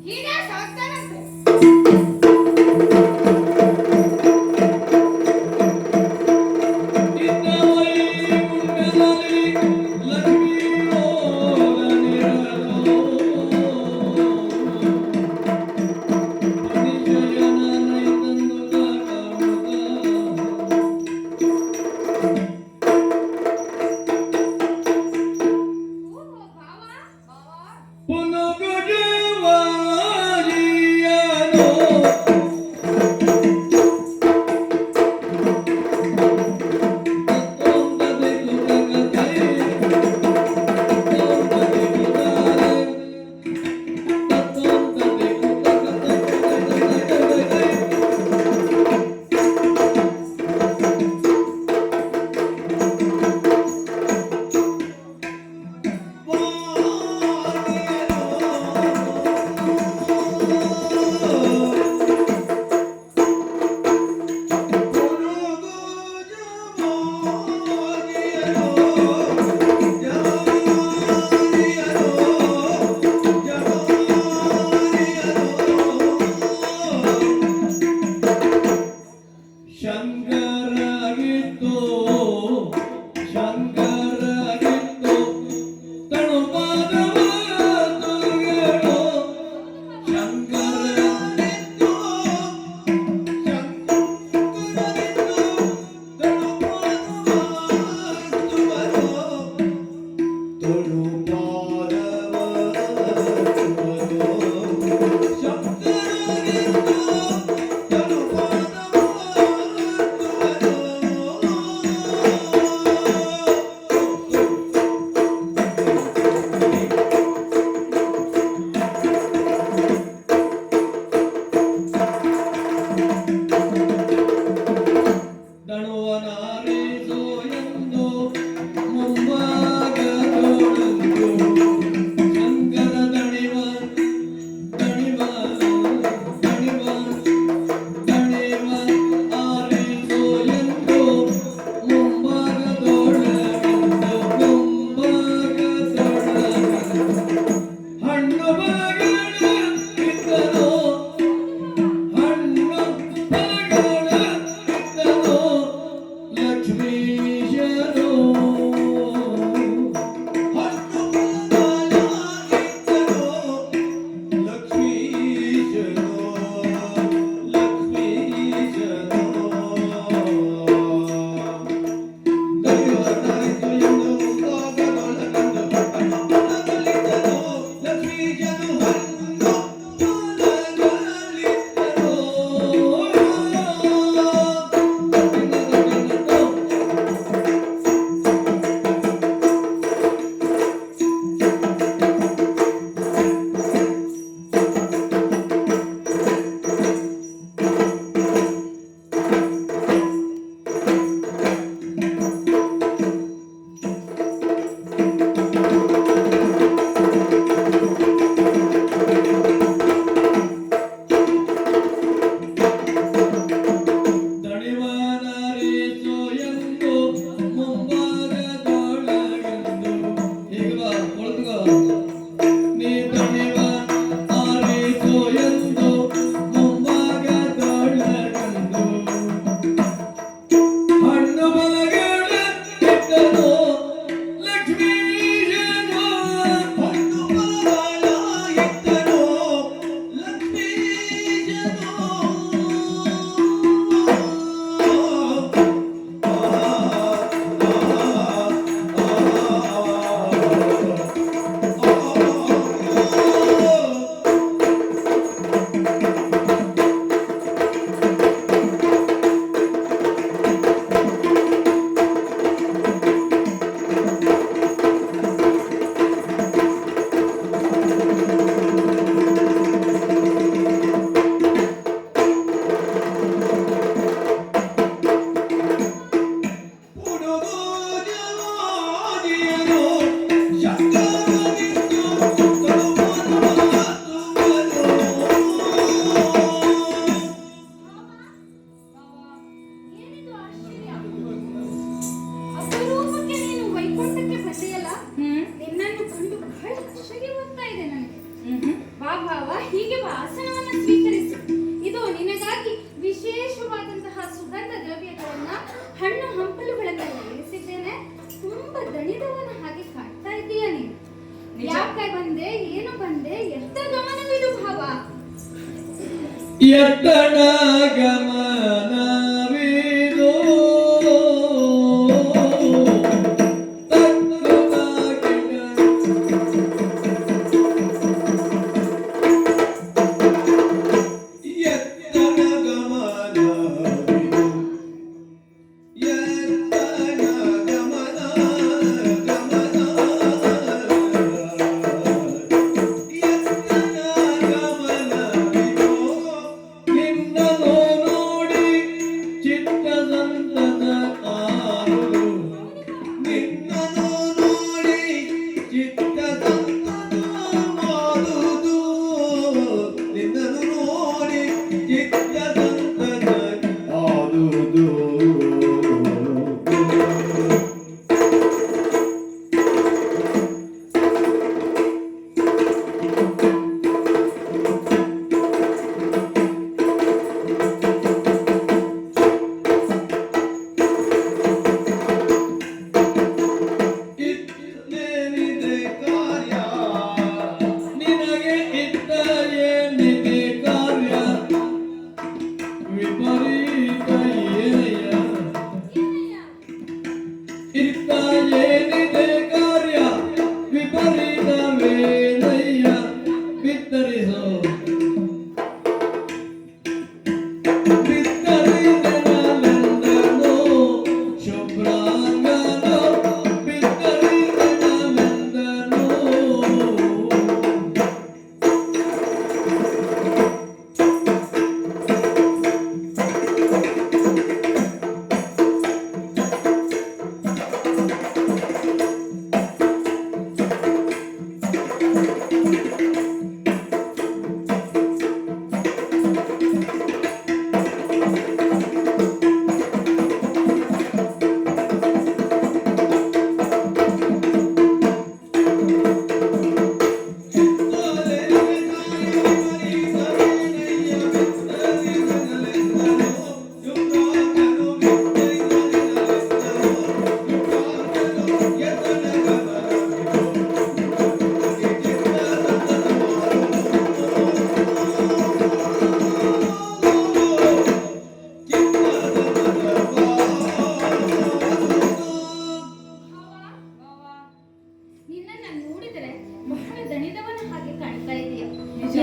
ಹೀಗೆ ಸಾಕ್ತಾನಂತೆ. ಓಹೋ ಭಾವ ಭಾವ ಪುನಗುಜವಾರಿಯ ಯತನ ಗಮನವಿದು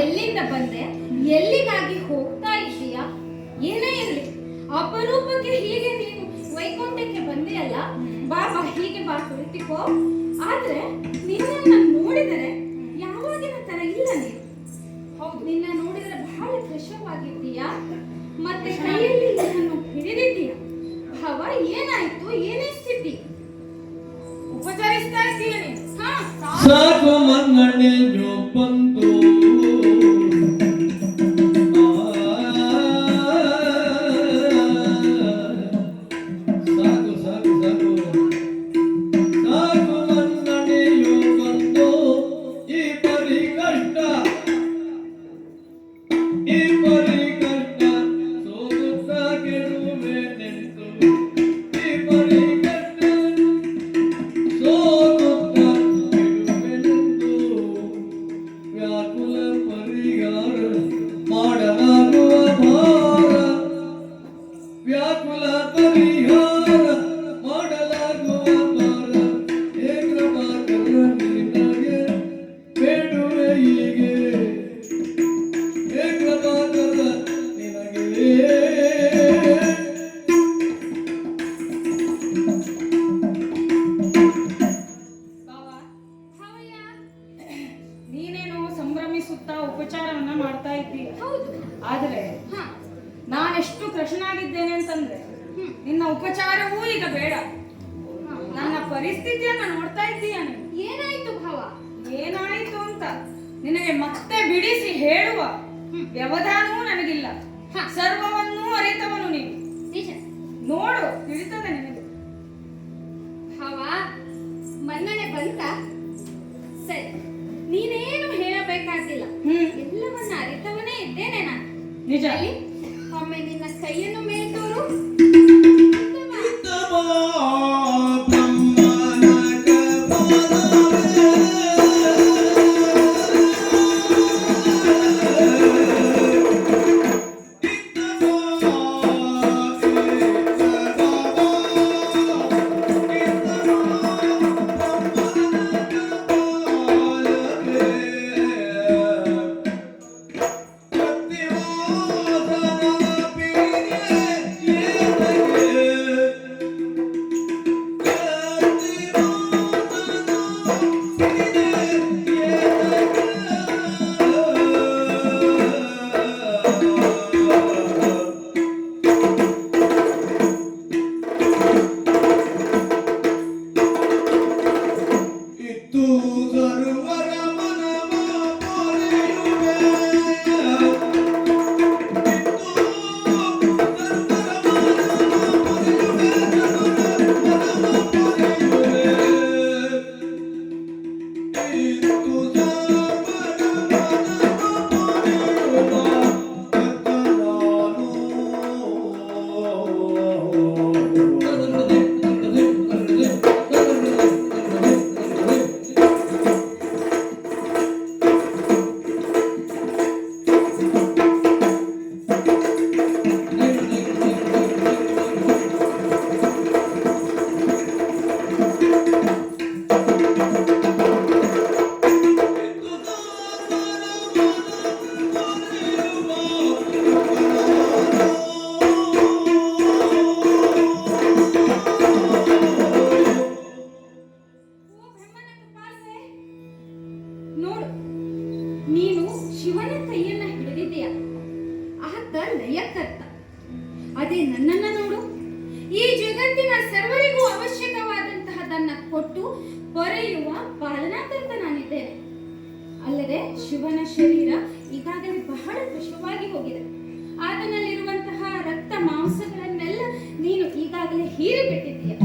ಎಲ್ಲಿಂದ ಬಂದೆ, ಎಲ್ಲಿಗಾಗಿ ಹೋಗ್ತಾ ಇದ್ದೀಯಾ? ಏನೇ ಇರಲಿ, ಅಪರೂಪಕ್ಕೆ ಹೀಗೆ ನೀನು ವೈಕುಂಠಕ್ಕೆ ಬಂದೆಯಲ್ಲ, ಬಾ ಬಾ, ಹೀಗೆ ಬಾ, ಕುಳಿತುಕೋ. ಆದ್ರೆ ನಿನ್ನನ್ನು ನೋಡಿದರೆ ಯಾವಾಗಿನ ತರ ಇಲ್ಲ ನೀನು. ಹೌದು, ನಿನ್ನ ನೋಡಿದರೆ ಬಹಳ ಕೃಶವಾಗಿದ್ದೀಯಾ, ಮತ್ತೆ ಕೈಯಲ್ಲಿ ನಿನ್ನನ್ನು ಹಿಡಿದಿದ್ದೀಯಾ. ಭಾವ, ಏನಾಯ್ತು? ಏನೇ ಸ್ಥಿತಿ? ಉಪಚರಿಸ್ತಾ ಇದ್ದೀಯ ನೀನು? ಸಾಕು ಮನ್ನಣೆ ಬಂತು, ಸಾಕು ಸಾಕು ಸಾಕು ಸಾಕು ಮನ್ನಣೆಯು ಬಂತು. ಈ ಪರಿ ಕಷ್ಟ, ಈ ಪರಿ ಕಷ್ಟ ಸೋಗುತ್ತಾ ಕೆಡುವೆ ನೆಂಟು. ಈ ಪರಿ ಕಷ್ಟ ಸೋಗುತ್ತಾ ವ್ಯಾಕುಲ ಪರಿಹಾರ ಮಾಡಲಾಗುವ ಭಾರ, ವ್ಯಾಕುಲ ಪರಿಹಾರ ಮಾಡಲಾಗುವ ಭಾರ. ಹೇ ಕೃಪಾಕರ ನಿನಗೆ ಬೇಡುವೆ ಹೀಗೆ, ಹೇ ಕೃಪಾಕರ ನಿನಗೆ. ನೀನೇನು ಸಂಭ್ರಮಿಸುತ್ತಾ ಉಪಚಾರವನ್ನ ಮಾಡ್ತಾ ಇದ್ದೀಯ. ಹೌದು, ಆದ್ರೆ ನಾನೆಷ್ಟು ಕೃಶನಾಗಿದ್ದೇನೆ ಅಂತಂದ್ರೆ ನಿನ್ನ ಉಪಚಾರವೂ ಈಗ ಬೇಡ. ನನ್ನ ಪರಿಸ್ಥಿತಿಯನ್ನ ನೋಡ್ತಾ ಇದ್ದೀಯ. ಏನಾಯ್ತು ಭಾವ? ಏನಾಯ್ತು ಅಂತ ನಿನಗೆ ಮತ್ತೆ ಬಿಡಿಸಿ ಹೇಳುವ ವ್ಯವಧಾನವೂ ನನಗಿಲ್ಲ. ಸರ್ವವನ್ನೂ ಅರಿತವನು ನೀನು. ನೋಡು, ತಿಳಿತದೆ ನಿನಗೆ. ಭಾವ, ಮನ್ನಣೆ ಬಂತ? ಸರಿ, ನೀನೇನು ಹೇಳಬೇಕಾಗಿಲ್ಲ, ಎಲ್ಲವನ್ನ ಅರಿತವನೇ ಇದ್ದೇನೆ ನಾನು. ನಿಜ. ಒಮ್ಮೆ ನಿನ್ನ ಕೈಯನ್ನು ಮೇಲ್ತೋರು. ಕಿತ್ತು ಸರ್ವರ ಮನವ ಪೊರೆಯುವೆ. ಓ ಬ್ರಹ್ಮನ ಕಪಾಲವೇ, ನೋಡು, ನೀನು ಶಿವನ ಕೈಯನ್ನ ಹಿಡಿದಿದ್ದೀಯ. ಆತ ಲಯಕರ್ತ. ಅದೇ ನನ್ನನ್ನ ನೋಡು, ಈ ಜಗತ್ತಿನ ಸರ್ವರಿಗೂ ಅವಶ್ಯಕವಾದಂತಹದನ್ನ ಕೊಟ್ಟು ಪೊರೆಯುವ ಪಾಲನಾಕರ್ತ ನಾನಿದ್ದೇನೆ. ಅಲ್ಲದೆ ಶಿವನ ಶರೀರ ಈಗಾಗಲೇ ಬಹಳ ಕೃಶವಾಗಿ ಹೋಗಿದೆ. ಆತನಲ್ಲಿರುವಂತಹ ರಕ್ತ ಮಾಂಸಗಳನ್ನೆಲ್ಲ ನೀನು ಈಗಾಗಲೇ ಹೀರಿಬಿಟ್ಟಿದ್ದೀಯ.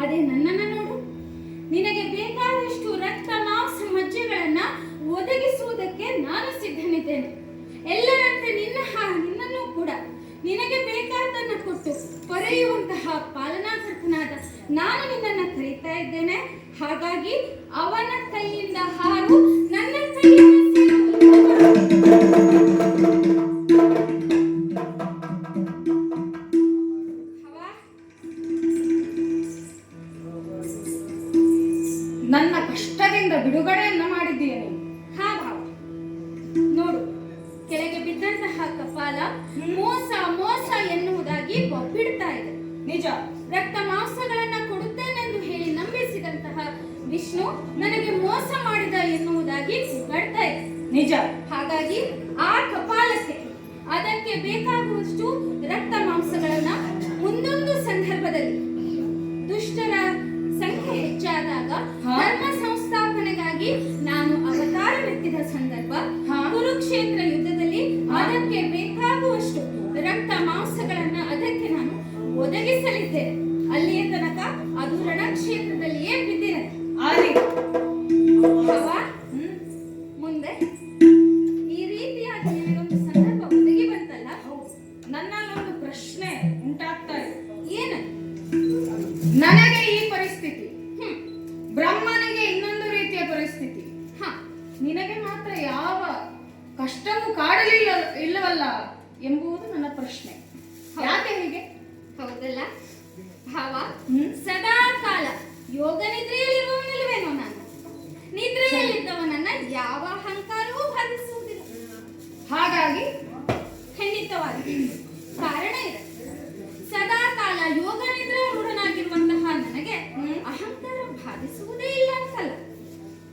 ಅದೇ ನನ್ನನ್ನ ನೋಡು, ನಿನಗೆ ಬೇಕಾದಷ್ಟು ರಕ್ತ ಮಾಂಸ ಮಜ್ಜೆಗಳನ್ನ ಒದಗಿಸುವುದಕ್ಕೆ ನಾನು ಸಿದ್ಧನಿದ್ದೇನೆ. ಎಲ್ಲರಂತೆ ನಿನ್ನನ್ನು ಕೂಡ ನಿನಗೆ ಬೇಕಾದನ್ನ ಕೊಟ್ಟು ಪೊರೆಯುವಂತಹ ಪಾಲನಾಕರ್ತನಾದ ನಾನು ನಿನ್ನನ್ನು ಕರೀತಾ ಇದ್ದೇನೆ. ಹಾಗಾಗಿ ಅವನ ಕೈಯಿಂದ ಹಾರು ನನ್ನ ಕೈಯಿಂದ ನನ್ನ ಕಷ್ಟದಿಂದ ಬಿಡುಗಡೆಯನ್ನ ಮಾಡಿದ್ದೀಯ ನೀನು. ಹಾ ಭಾವ, ನೋಡು, ಕೆಳಗೆ ಬಿದ್ದಂತಹ ಕಪಾಲ ಮೋಸ ಮೋಸ ಎನ್ನುವುದಾಗಿ ಬೊಬ್ಬಿಡ್ತಾ ಇದೆ. ನಿಜ. ರಕ್ತ ಮಾಂಸಗಳನ್ನ ಕೊಡುತ್ತೇನೆಂದು ಹೇಳಿ ನಂಬಿಸಿದಂತಹ ವಿಷ್ಣು ನನಗೆ ಮೋಸ ಮಾಡಿದ ಎನ್ನುವುದಾಗಿ ಕೂಗಾಡ್ತಾ ಇದೆ. ನಿಜ. ಹಾಗಾಗಿ ಆ ಕಪಾಲಕ್ಕೆ ಅದಕ್ಕೆ ಬೇಕಾಗುವಷ್ಟು ರಕ್ತ ಮಾಂಸಗಳನ್ನ ಮುಂದೊಂದು ಸಂದರ್ಭದಲ್ಲಿ ದುಷ್ಟರ ಸಂಖ್ಯೆ ಹೆಚ್ಚಾದಾಗ ಧರ್ಮ ಸಂಸ್ಥಾಪನೆಗಾಗಿ ನಾನು ಅವತಾರವೆತ್ತಿದ ಸಂದರ್ಭ, ಕುರುಕ್ಷೇತ್ರ ಯುದ್ಧದಲ್ಲಿ ಅದಕ್ಕೆ ಬೇಕಾಗುವಷ್ಟು ರಕ್ತ ಮಾಂಸಗಳನ್ನ ಅದಕ್ಕೆ ನಾನು ಒದಗಿಸಲಿದ್ದೇನೆ. ಅಲ್ಲಿಯ ತನಕ ಅದು ರಣಕ್ಷೇತ್ರದಲ್ಲಿಯೇ ಬಿದ್ದಿದೆ. ಮುಂದೆ ಈ ರೀತಿಯಾಗಿ ನಿನಗೊಂದು ಸಂದರ್ಭ ಒದಗಿ ಬಂತಲ್ಲ, ನನ್ನಲ್ಲೊಂದು ಪ್ರಶ್ನೆ ಉಂಟಾಗ್ತಾ ಇದೆ. ಏನು? ನನಗೆ ಈ ಪರಿಸ್ಥಿತಿ, ಬ್ರಹ್ಮನಿಗೆ ಇನ್ನೊಂದು ರೀತಿಯ ಪರಿಸ್ಥಿತಿ, ನಿನಗೆ ಮಾತ್ರ ಯಾವ ಕಷ್ಟವೂ ಕಾಡಲಿಲ್ಲ ಇಲ್ಲವಲ್ಲ ಎಂಬುದು ನನ್ನ ಪ್ರಶ್ನೆ. ಯಾಕೆ ಹೀಗೆ? ಹೌದಲ್ಲ ಭಾವ, ಸದಾ ಕಾಲ ಯೋಗ ನಿದ್ರೆಯಲ್ಲಿರುವವನಲ್ವೇನೋ ನಾನು. ನಿದ್ರೆಯಲ್ಲಿದ್ದವನನ್ನ ಯಾವ ಅಹಂಕಾರವೂ ಬಾಧಿಸುವುದಿಲ್ಲ. ಹಾಗಾಗಿ ಖಂಡಿತವಾಗಿ ಕಾರಣ ಇದೆ. ಸದಾ ಕಾಲ ಯೋಗ ನಿದ್ರೆ ರೂಢನಾಗಿರುವಂತಹ ನನಗೆ ಅಹಂಕಾರ ಬಾಧಿಸುವುದೇ ಇಲ್ಲ ಅಂತಲ್ಲ.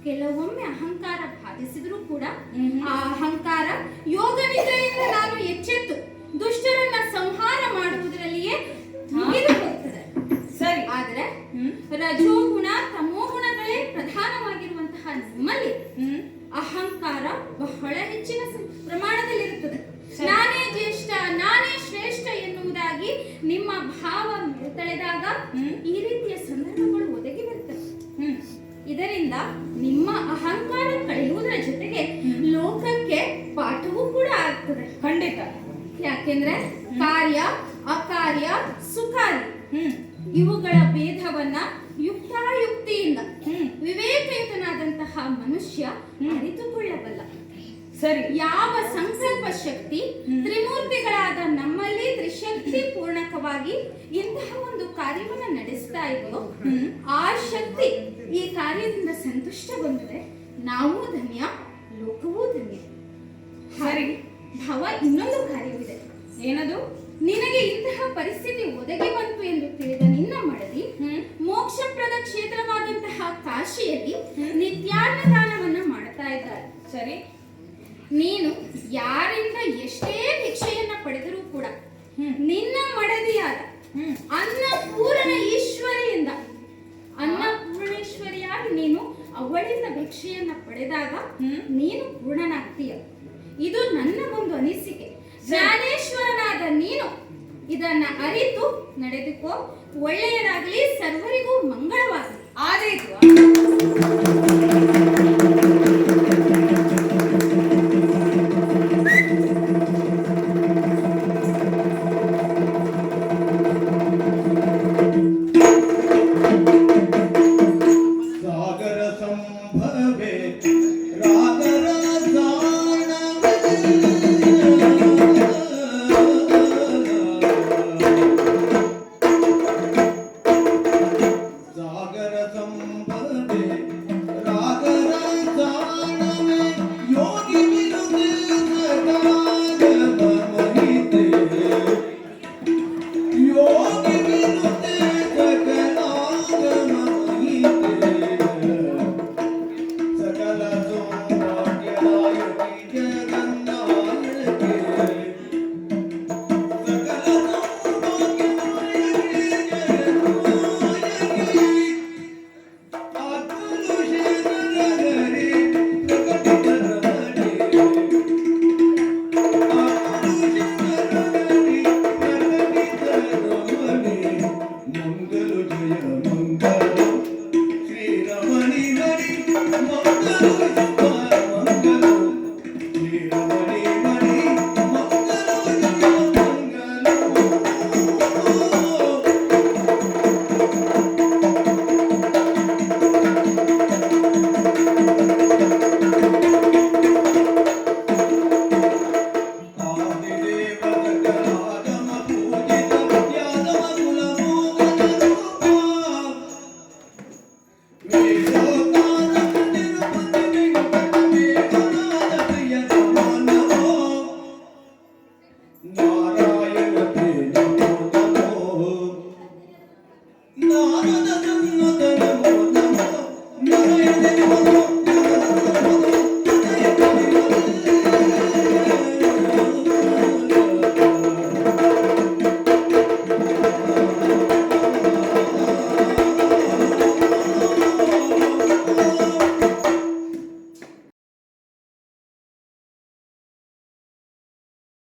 ಕೆಲವೊಮ್ಮೆ ಅಹಂಕಾರ ಬಾಧಿಸಿದ್ರೂ ಕೂಡ ಆ ಅಹಂಕಾರ ಯೋಗ ನಿದ್ರೆಯಿಂದ ನಾನು ಎಚ್ಚೆತ್ತು ದುಷ್ಟರನ್ನ ಸಂಹಾರ ಮಾಡುವುದರಲ್ಲಿಯೇ ಮುಗಿದು ಹೋಗ್ತದೆ. ಸರಿ. ಆದ್ರೆ ರಜೋಗುಣ ತಮೋಗುಣಗಳೇ ಪ್ರಧಾನವಾಗಿರುವಂತಹ ನಿಮ್ಮಲ್ಲಿ ಅಹಂಕಾರ ಬಹಳ ಹೆಚ್ಚಿನ ಪ್ರಮಾಣದಲ್ಲಿರುತ್ತದೆ. ನಾನೇ ಜ್ಯೇಷ್ಠ, ನಾನೇ ಶ್ರೇಷ್ಠ ಎನ್ನುವುದಾಗಿ ನಿಮ್ಮ ಭಾವ ತಳೆದಾಗ ಈ ರೀತಿಯ ಸಂದರ್ಭಗಳು ಒದಗಿ ಬರ್ತವೆ. ಇದರಿಂದ ನಿಮ್ಮ ಅಹಂಕಾರ ಕಳೆಯುವುದರ ಜೊತೆಗೆ ಲೋಕಕ್ಕೆ ಪಾಠವೂ ಕೂಡ ಆಗ್ತದೆ. ಖಂಡಿತ. ಯಾಕೆಂದ್ರೆ ಕಾರ್ಯ ಅಕಾರ್ಯ ಸುಕಾರ್ಯ ಇವುಗಳ ಭೇದವನ್ನ ಯುಕ್ತಾಯುಕ್ತಿಯಿಂದ ವಿವೇಕಯುತನಾದಂತಹ ಮನುಷ್ಯ ಅರಿತುಕೊಳ್ಳಬಲ್ಲ. ಸರಿ. ಯಾವ ಸಂಕಲ್ಪ ಶಕ್ತಿ ತ್ರಿಮೂರ್ತಿಗಳಾದ ನಮ್ಮಲ್ಲಿ ತ್ರಿಶಕ್ತಿ ಪೂರ್ಣಕವಾಗಿ ಇಂತಹ ಒಂದು ಕಾರ್ಯವನ್ನು ನಡೆಸ್ತಾ ಇದೆಯೋ ಆ ಶಕ್ತಿ ಈ ಕಾರ್ಯದಿಂದ ಸಂತುಷ್ಟಗೊಂಡರೆ ನಾವು ಧನ್ಯ, ಲೋಕವೂ ಧನ್ಯ. ಸರಿ ಭಾವ, ಇನ್ನೊಂದು ಕಾರ್ಯವಿದೆ. ಏನದು? ನಿನಗೆ ಇಂತಹ ಪರಿಸ್ಥಿತಿ ಒದಗಿ ಬಂತು ಎಂದು ತಿಳಿದ ನಿನ್ನ ಮಡದಿ ಮೋಕ್ಷಪ್ರದ ಕ್ಷೇತ್ರವಾದಂತಹ ಕಾಶಿಯಲ್ಲಿ ನಿತ್ಯಾನ್ನದಾನವನ್ನ ಮಾಡ್ತಾ ಇದ್ದಾರೆ. ಸರಿ. ನೀನು ಯಾರಿಂದ ಎಷ್ಟೇ ಭಿಕ್ಷೆಯನ್ನ ಪಡೆದರೂ ಕೂಡ ನಿನ್ನ ಮಡದಿಯಾದ ಅನ್ನಪೂರ್ಣ ಈಶ್ವರಿಯಿಂದ ಅನ್ನಪೂರ್ಣೇಶ್ವರಿಯಾಗಿ ನೀನು ಅವಳಿಂದ ಭಿಕ್ಷೆಯನ್ನ ಪಡೆದಾಗ ಹ್ಮ್. ನೀನು ಪೂರ್ಣನಾಗ್ತೀಯ. ಇದು ನನ್ನ ಒಂದು ಅನಿಸಿಕೆ. ಜ್ಞಾನೇಶ್ವರನಾದ ನೀನು ಇದನ್ನ ಅರಿತು ನಡೆದುಕೋ. ಒಳ್ಳೆಯದಾಗಲಿ, ಸರ್ವರಿಗೂ ಮಂಗಳವಾಗಲಿ.